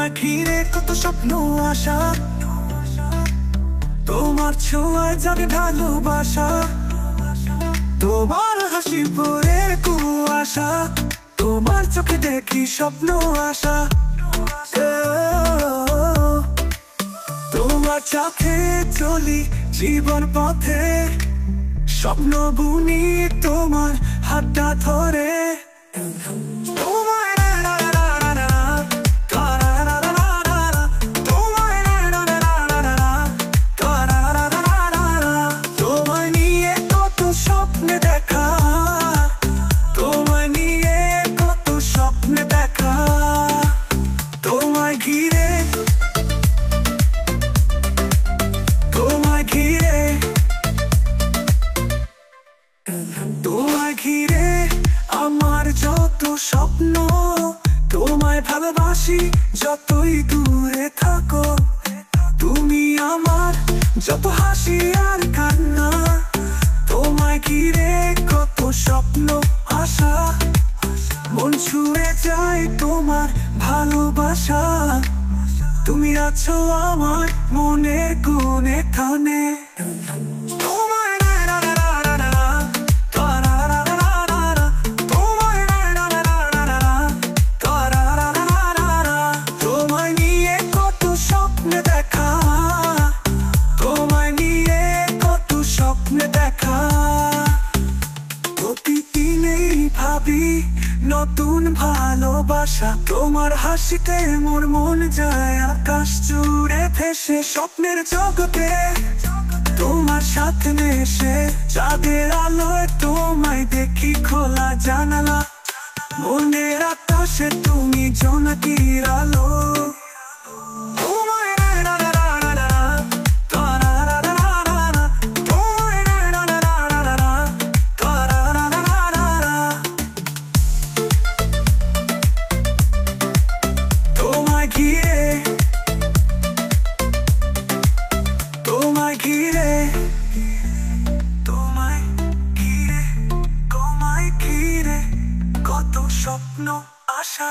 তোমার ঘিরে কত স্বপ্ন আশা, তোমার ছোঁয়ায় জাগে ভালোবাসা, তোমার হাসি ভোরের কুয়াশা, তোমার চোখে দেখি স্বপ্ন আশা। তোমার সাথে চলি জীবন পথে, স্বপ্ন বুনি তোমার হাতটা ধরে। তোমায় নিয়ে কত স্বপ্নে দেখা, তোমায় নিয়ে কত স্বপ্নে দেখা, তোমায় ঘিরে, তোমায় ঘিরে, তোমায় ঘিরে আমার যত স্বপ্ন, তোমায় ভালোবাসি যতই দূরে থাকো। তুমি আমার যত হাসি আর কান্না, তোমায় ঘিরে কত স্বপ্ন আশা, মন ছুঁয়ে যায় তোমার ভালোবাসা। তুমি আছো আমার মনের কোণে খানে। তোমায় নিয়ে কত স্বপ্নে দেখা, তোমায় নিয়ে কত স্বপ্নে দেখা, প্রতিদিনেই ভাবি নতুন ভালোবাসা। তোমার হাসিতে মোর মন যায় আকাশ জুড়ে ভেসে, স্বপ্নের জগতে তোমার সাথে মেশে, চাঁদের আলোয় তোমায় দেখি খোলা জানালা, মনের আকাশে তুমি জোনাকির আলো। তোমায় ঘিরে, তোমায় ঘিরে, তোমায় ঘিরে, তোমায় ঘিরে কত স্বপ্ন আশা।